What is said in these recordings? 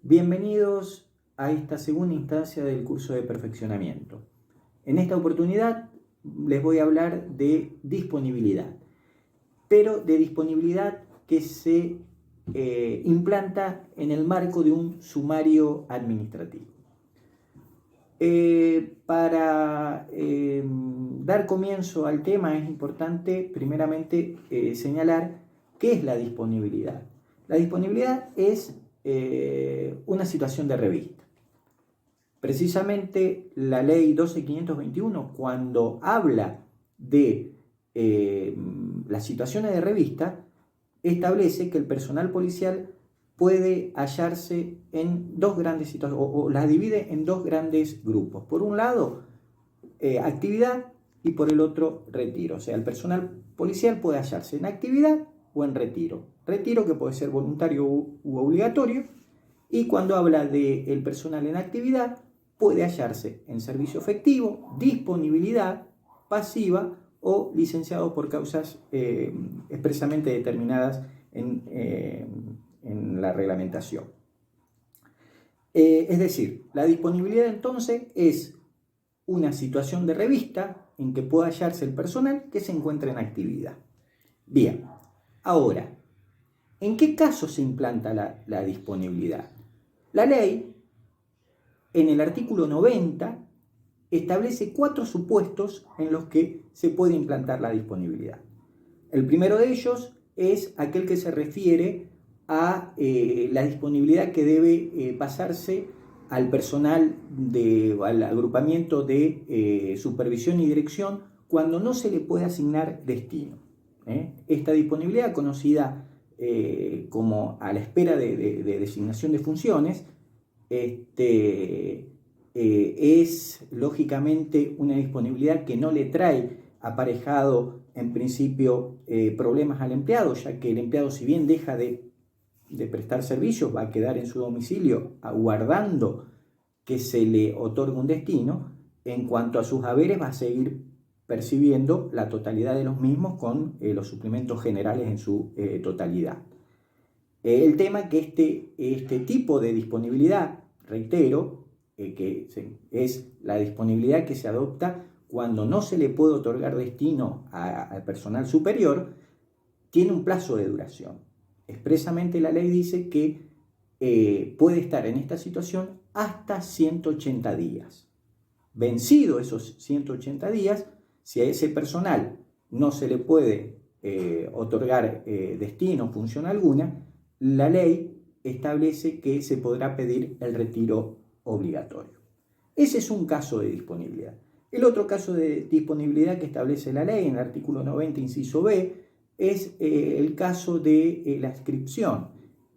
Bienvenidos a esta segunda instancia del curso de perfeccionamiento. En esta oportunidad les voy a hablar de disponibilidad, pero de disponibilidad que se implanta en el marco de un sumario administrativo. Para dar comienzo al tema es importante primeramente señalar qué es la disponibilidad. La disponibilidad es una situación de revista. Precisamente la ley 12.521, cuando habla de las situaciones de revista, establece que el personal policial puede hallarse en dos grandes situaciones, o las divide en dos grandes grupos. Por un lado, actividad, y por el otro, retiro. O sea, el personal policial puede hallarse en actividad o en retiro. Retiro que puede ser voluntario u obligatorio, y cuando habla del personal en actividad, puede hallarse en servicio efectivo, disponibilidad, pasiva o licenciado por causas expresamente determinadas en la reglamentación. Es decir, la disponibilidad entonces es una situación de revista en que pueda hallarse el personal que se encuentra en actividad. Bien, ahora, ¿en qué caso se implanta la disponibilidad? La ley, en el artículo 90, establece 4 supuestos en los que se puede implantar la disponibilidad. El primero de ellos es aquel que se refiere a la disponibilidad que debe pasarse al personal, al agrupamiento de supervisión y dirección cuando no se le puede asignar destino. Esta disponibilidad, conocida como a la espera de designación de funciones, es lógicamente una disponibilidad que no le trae aparejado en principio problemas al empleado, ya que el empleado, si bien deja de prestar servicios, va a quedar en su domicilio aguardando que se le otorgue un destino. En cuanto a sus haberes, va a seguir percibiendo la totalidad de los mismos con los suplementos generales en su totalidad. El tema es que este tipo de disponibilidad, reitero, que es la disponibilidad que se adopta cuando no se le puede otorgar destino al personal superior, tiene un plazo de duración. Expresamente la ley dice que puede estar en esta situación hasta 180 días. Vencido esos 180 días, si a ese personal no se le puede otorgar destino, función alguna, la ley establece que se podrá pedir el retiro obligatorio. Ese es un caso de disponibilidad. El otro caso de disponibilidad que establece la ley en el artículo 90, inciso B, es el caso de la adscripción.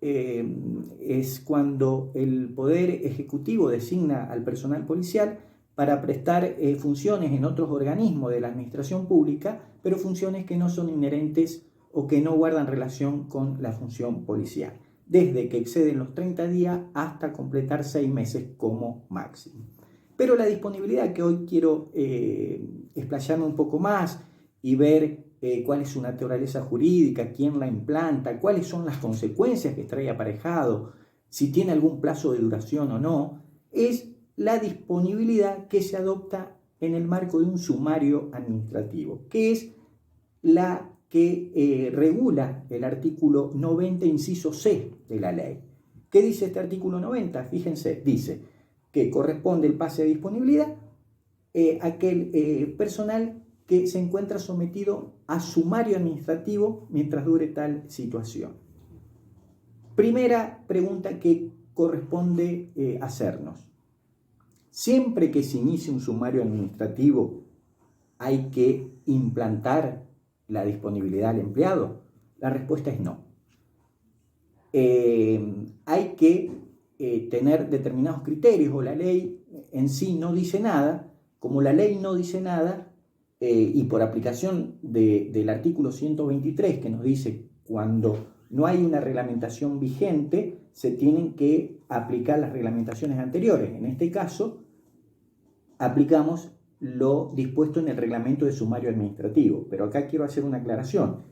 Es cuando el Poder Ejecutivo designa al personal policial para prestar funciones en otros organismos de la administración pública, pero funciones que no son inherentes o que no guardan relación con la función policial, desde que exceden los 30 días hasta completar 6 meses como máximo. Pero la disponibilidad que hoy quiero explayarme un poco más y ver cuál es su naturaleza jurídica, quién la implanta, cuáles son las consecuencias que trae aparejado, si tiene algún plazo de duración o no, es la disponibilidad que se adopta en el marco de un sumario administrativo, que es la que regula el artículo 90, inciso C de la ley. ¿Qué dice este artículo 90? Fíjense, dice que corresponde el pase de disponibilidad a aquel personal que se encuentra sometido a sumario administrativo mientras dure tal situación. Primera pregunta que corresponde hacernos. ¿Siempre que se inicie un sumario administrativo hay que implantar la disponibilidad al empleado? La respuesta es no. Hay que tener determinados criterios, o la ley en sí no dice nada. Como la ley no dice nada, y por aplicación del artículo 123, que nos dice cuando no hay una reglamentación vigente, se tienen que aplicar las reglamentaciones anteriores. En este caso, aplicamos lo dispuesto en el reglamento de sumario administrativo. Pero acá quiero hacer una aclaración.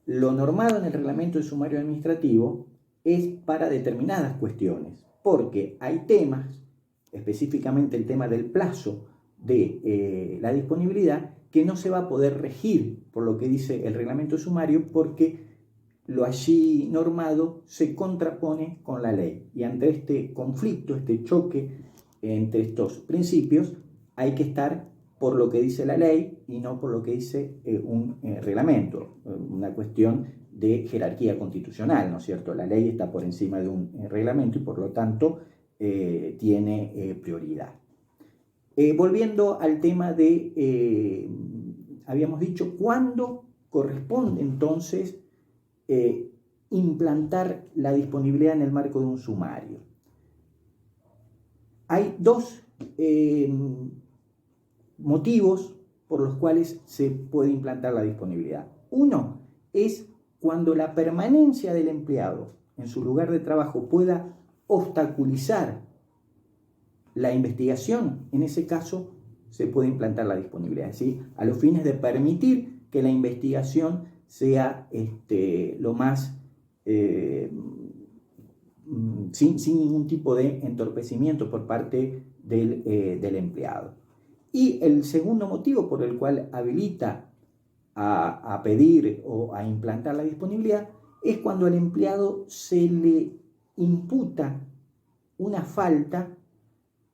Lo normado en el reglamento de sumario administrativo es para determinadas cuestiones. porque hay temas, específicamente el tema del plazo de la disponibilidad, que no se va a poder regir por lo que dice el reglamento sumario, porque lo allí normado se contrapone con la ley. Y ante este conflicto, este choque entre estos principios, hay que estar por lo que dice la ley y no por lo que dice un reglamento, una cuestión de jerarquía constitucional, ¿no es cierto? La ley está por encima de un reglamento y por lo tanto tiene prioridad. Volviendo al tema de, habíamos dicho, ¿cuándo corresponde entonces implantar la disponibilidad en el marco de un sumario? Hay dos motivos por los cuales se puede implantar la disponibilidad. Uno es cuando la permanencia del empleado en su lugar de trabajo pueda obstaculizar la investigación. En ese caso se puede implantar la disponibilidad, ¿sí? A los fines de permitir que la investigación sea lo más sin ningún tipo de entorpecimiento por parte del empleado. Y el segundo motivo por el cual habilita a pedir o a implantar la disponibilidad es cuando al empleado se le imputa una falta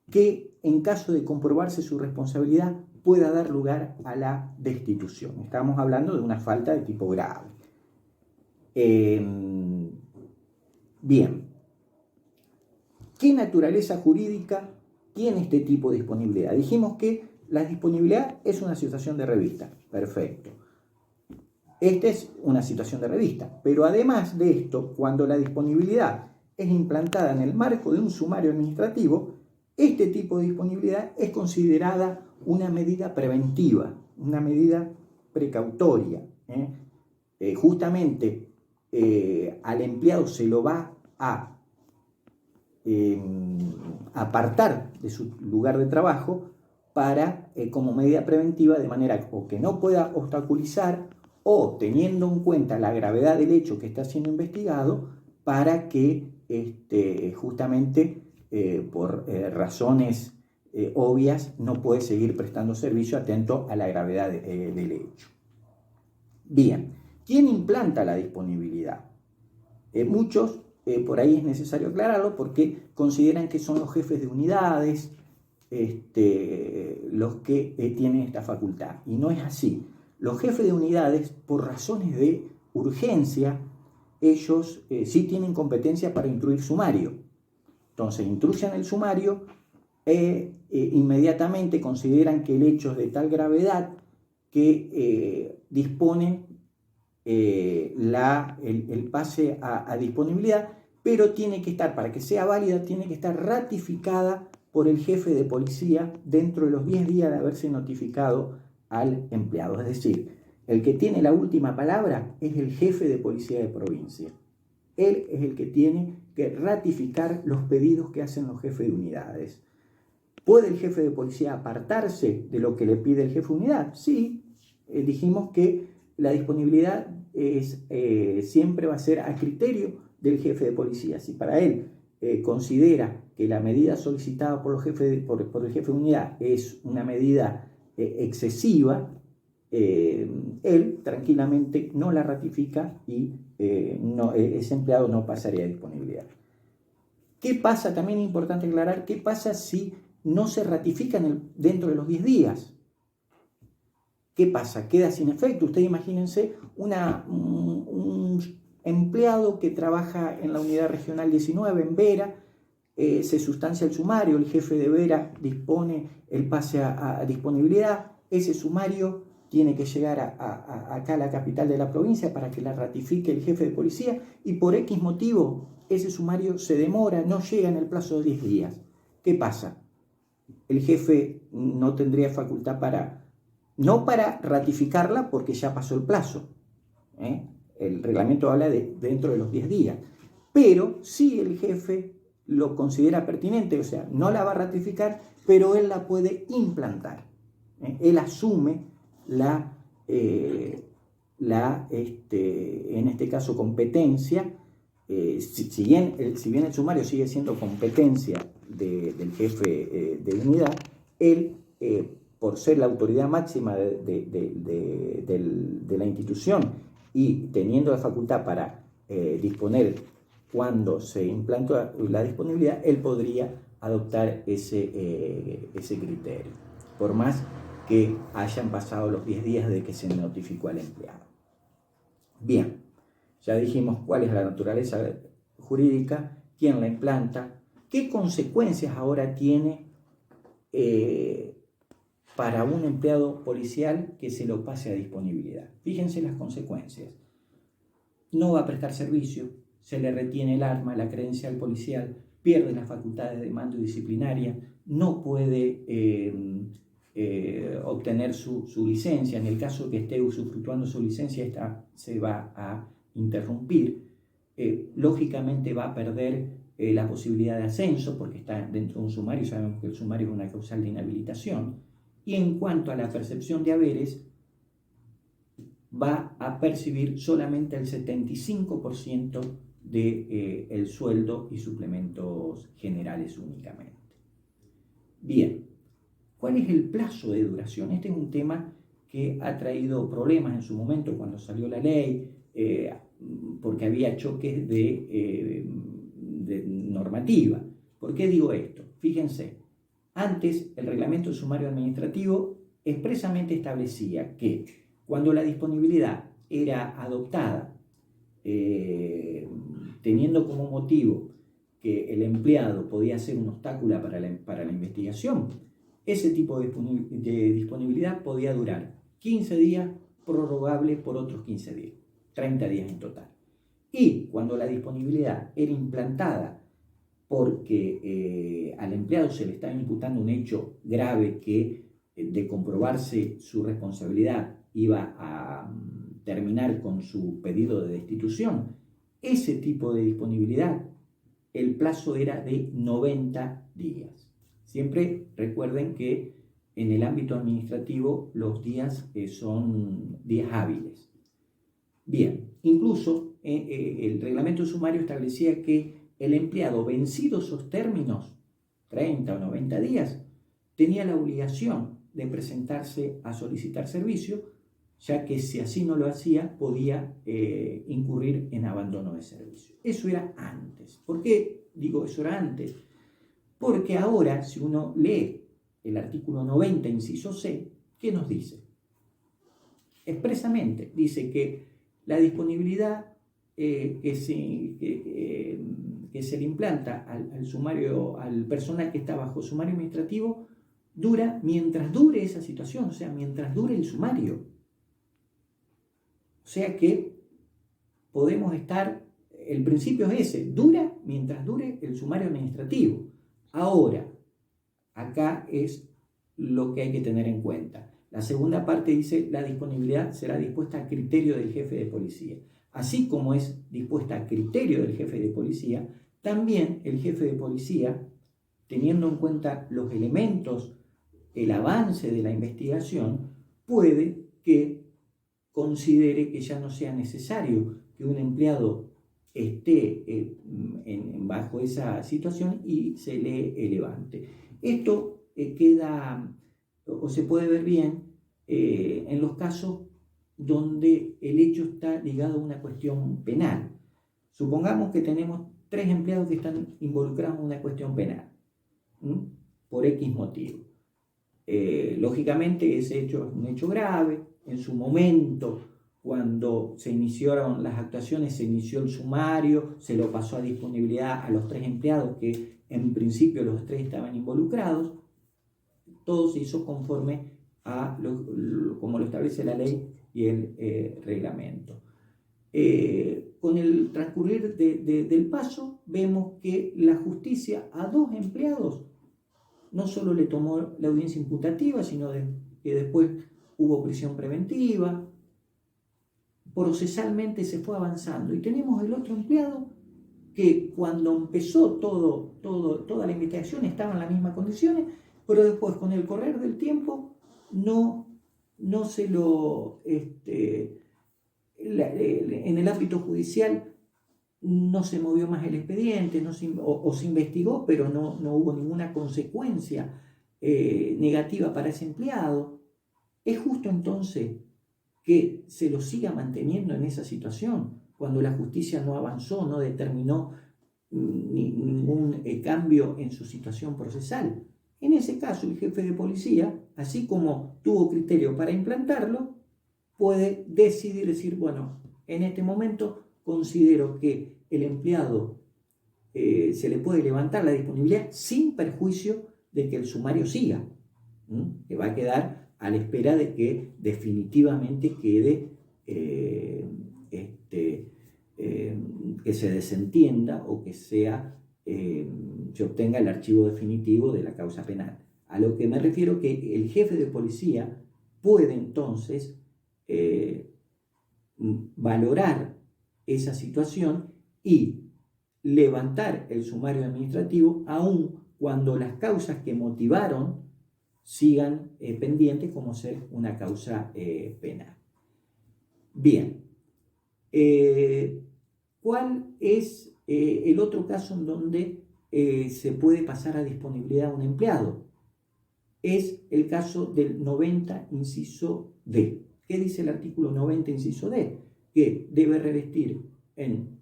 que, en caso de comprobarse su responsabilidad, pueda dar lugar a la destitución. Estamos hablando de una falta de tipo grave. Bien. ¿Qué naturaleza jurídica tiene este tipo de disponibilidad? Dijimos que la disponibilidad es una situación de revista. Perfecto. Esta es una situación de revista. Pero además de esto, cuando la disponibilidad es implantada en el marco de un sumario administrativo, este tipo de disponibilidad es considerada una medida preventiva, una medida precautoria. Justamente al empleado se lo va a apartar de su lugar de trabajo para, como medida preventiva, de manera o que no pueda obstaculizar o, teniendo en cuenta la gravedad del hecho que está siendo investigado, para que justamente por razones obvias no puede seguir prestando servicio atento a la gravedad del hecho. Bien, ¿quién implanta la disponibilidad? Muchos por ahí es necesario aclararlo porque consideran que son los jefes de unidades los que tienen esta facultad. Y no es así. Los jefes de unidades, por razones de urgencia, ellos sí tienen competencia para instruir sumario. Entonces, instruyen el sumario e inmediatamente consideran que el hecho es de tal gravedad que disponen el pase a disponibilidad, pero tiene que estar, para que sea válida, tiene que estar ratificada por el jefe de policía dentro de los 10 días de haberse notificado al empleado. Es decir, el que tiene la última palabra es el jefe de policía de provincia. Él es el que tiene que ratificar los pedidos que hacen los jefes de unidades. ¿Puede el jefe de policía apartarse de lo que le pide el jefe de unidad? Sí, dijimos que la disponibilidad siempre va a ser a criterio del jefe de policía. Si para él considera que la medida solicitada por el jefe de unidad es una medida excesiva, él tranquilamente no la ratifica y ese empleado no pasaría a disponibilidad. ¿Qué pasa? También es importante aclarar, ¿qué pasa si no se ratifica dentro de los 10 días? ¿Qué pasa? Queda sin efecto. Ustedes imagínense un empleado que trabaja en la unidad regional 19 en Vera, se sustancia el sumario, el jefe de Vera dispone el pase a disponibilidad, ese sumario tiene que llegar acá a la capital de la provincia para que la ratifique el jefe de policía y por X motivo ese sumario se demora, no llega en el plazo de 10 días. ¿Qué pasa? El jefe no tendría facultad no para ratificarla porque ya pasó el plazo. El reglamento habla de dentro de los 10 días. Pero sí el jefe lo considera pertinente, o sea, no la va a ratificar, pero él la puede implantar. Él asume en este caso, competencia si bien el sumario sigue siendo competencia del jefe de unidad, él, por ser la autoridad máxima de la institución y teniendo la facultad para disponer cuando se implantó la disponibilidad, él podría adoptar ese criterio, por más que hayan pasado los 10 días de que se notificó al empleado. Bien, ya dijimos cuál es la naturaleza jurídica, quién la implanta, qué consecuencias ahora tiene para un empleado policial que se lo pase a disponibilidad. Fíjense las consecuencias. No va a prestar servicio, se le retiene el arma, la credencial policial, pierde las facultades de mando y disciplinaria, no puede obtener su licencia. En el caso que esté usufructuando su licencia, esta se va a interrumpir. Lógicamente va a perder la posibilidad de ascenso porque está dentro de un sumario, sabemos que el sumario es una causal de inhabilitación. Y en cuanto a la percepción de haberes, va a percibir solamente el 75% del sueldo y suplementos generales únicamente. Bien, ¿cuál es el plazo de duración? Este es un tema que ha traído problemas en su momento cuando salió la ley, porque había choques de normativa. ¿Por qué digo esto? Fíjense, antes el reglamento de sumario administrativo expresamente establecía que cuando la disponibilidad era adoptada teniendo como motivo que el empleado podía ser un obstáculo para la investigación, ese tipo de disponibilidad podía durar 15 días, prorrogable por otros 15 días, 30 días en total. Y cuando la disponibilidad era implantada porque al empleado se le estaba imputando un hecho grave que, de comprobarse su responsabilidad, iba a terminar con su pedido de destitución, ese tipo de disponibilidad, el plazo era de 90 días. Siempre recuerden que en el ámbito administrativo los días son días hábiles. Bien, incluso el reglamento sumario establecía que el empleado, vencidos esos términos, 30 o 90 días, tenía la obligación de presentarse a solicitar servicio, ya que si así no lo hacía, podía incurrir en abandono de servicio. Eso era antes. ¿Por qué digo eso era antes? Porque ahora, si uno lee el artículo 90, inciso C, ¿qué nos dice? Expresamente dice que la disponibilidad que se le implanta al sumario, al personal que está bajo sumario administrativo, dura mientras dure esa situación, o sea, mientras dure el sumario. O sea que podemos estar, el principio es ese, dura mientras dure el sumario administrativo. Ahora, acá es lo que hay que tener en cuenta. La segunda parte dice, la disponibilidad será dispuesta a criterio del jefe de policía. Así como es dispuesta a criterio del jefe de policía, también el jefe de policía, teniendo en cuenta los elementos, el avance de la investigación, puede que considere que ya no sea necesario que un empleado esté bajo esa situación y se le levante. Esto queda o se puede ver bien en los casos donde el hecho está ligado a una cuestión penal. Supongamos que tenemos 3 empleados que están involucrados en una cuestión penal, por X motivo. Lógicamente ese hecho es un hecho grave. En su momento, cuando se iniciaron las actuaciones, se inició el sumario, se lo pasó a disponibilidad a los 3 empleados que en principio los 3 estaban involucrados. Todo se hizo conforme a como lo establece la ley y el reglamento. Con el transcurrir del paso, vemos que la justicia a 2 empleados no solo le tomó la audiencia imputativa, sino que después hubo prisión preventiva. Procesalmente se fue avanzando. Y tenemos el otro empleado que cuando empezó toda la investigación estaba en las mismas condiciones, pero después con el correr del tiempo no se lo... en el ámbito judicial no se movió más el expediente, o se investigó, pero no hubo ninguna consecuencia negativa para ese empleado. ¿Es justo entonces que se lo siga manteniendo en esa situación cuando la justicia no avanzó, no determinó ningún cambio en su situación procesal? En ese caso, el jefe de policía, así como tuvo criterio para implantarlo, puede decidir decir, bueno, en este momento considero que el empleado se le puede levantar la disponibilidad sin perjuicio de que el sumario siga, que va a quedar a la espera de que definitivamente quede, que se desentienda o que se obtenga el archivo definitivo de la causa penal. A lo que me refiero que el jefe de policía puede entonces valorar esa situación y levantar el sumario administrativo aun cuando las causas que motivaron sigan pendientes como ser una causa penal. Bien, ¿cuál es el otro caso en donde se puede pasar a disponibilidad a un empleado? Es el caso del 90, inciso D. ¿Qué dice el artículo 90, inciso D? Que debe revestir en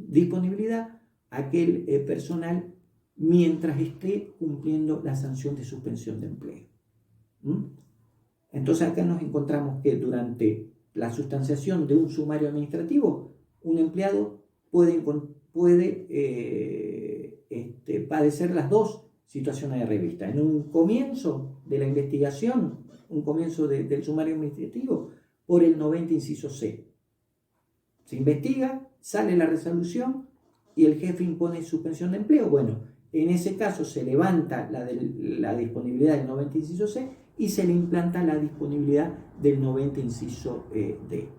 disponibilidad aquel personal mientras esté cumpliendo la sanción de suspensión de empleo. Entonces acá nos encontramos que durante la sustanciación de un sumario administrativo, un empleado puede padecer las dos situaciones de revista. En un comienzo de la investigación, un comienzo del sumario administrativo, por el 90, inciso C. Se investiga, sale la resolución y el jefe impone suspensión de empleo. Bueno, en ese caso se levanta la disponibilidad del 90, inciso C y se le implanta la disponibilidad del 90, inciso D.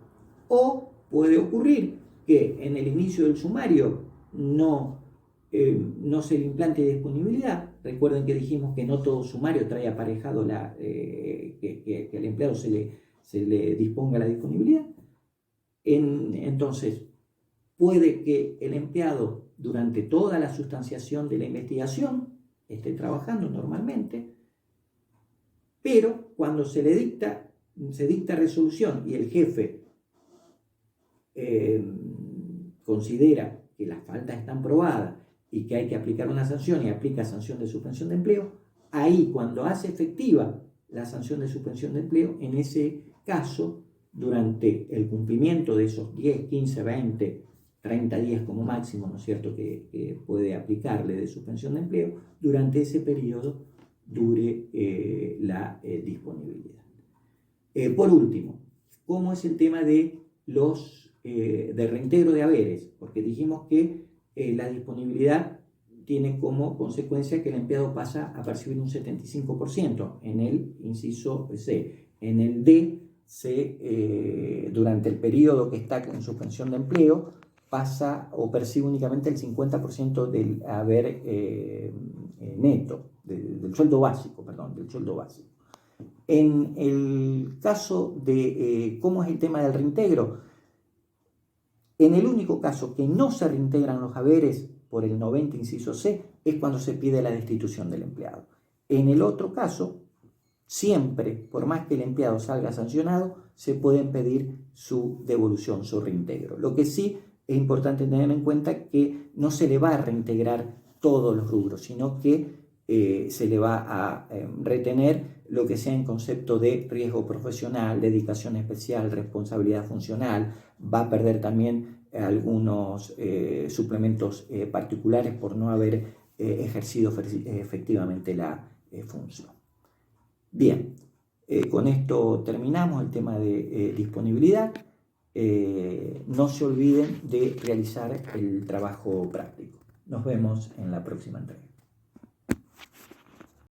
O puede ocurrir que en el inicio del sumario no se le implante disponibilidad. Recuerden que dijimos que no todo sumario trae aparejado que al empleado se le disponga la disponibilidad. Entonces, puede que el empleado durante toda la sustanciación de la investigación esté trabajando normalmente, pero cuando se dicta resolución y el jefe considera que las faltas están probadas y que hay que aplicar una sanción y aplica sanción de suspensión de empleo, ahí cuando hace efectiva la sanción de suspensión de empleo, en ese caso, durante el cumplimiento de esos 10, 15, 20, 30 días como máximo, ¿no es cierto?, que puede aplicarle de suspensión de empleo, durante ese periodo dure la disponibilidad. Por último, ¿cómo es el tema de reintegro de haberes? Porque dijimos que la disponibilidad tiene como consecuencia que el empleado pasa a percibir un 75% en el inciso C. En el D, durante el periodo que está en suspensión de empleo, pasa o percibe únicamente el 50% del haber neto, del sueldo básico, del sueldo básico. En el caso de cómo es el tema del reintegro, en el único caso que no se reintegran los haberes por el 90, inciso C, es cuando se pide la destitución del empleado. En el otro caso, siempre, por más que el empleado salga sancionado, se pueden pedir su devolución, su reintegro. Lo que sí es importante tener en cuenta que no se le va a reintegrar todos los rubros, sino que se le va a retener lo que sea en concepto de riesgo profesional, dedicación especial, responsabilidad funcional. Va a perder también algunos suplementos particulares por no haber ejercido efectivamente la función. Bien, con esto terminamos el tema de disponibilidad. No se olviden de realizar el trabajo práctico. Nos vemos en la próxima entrega.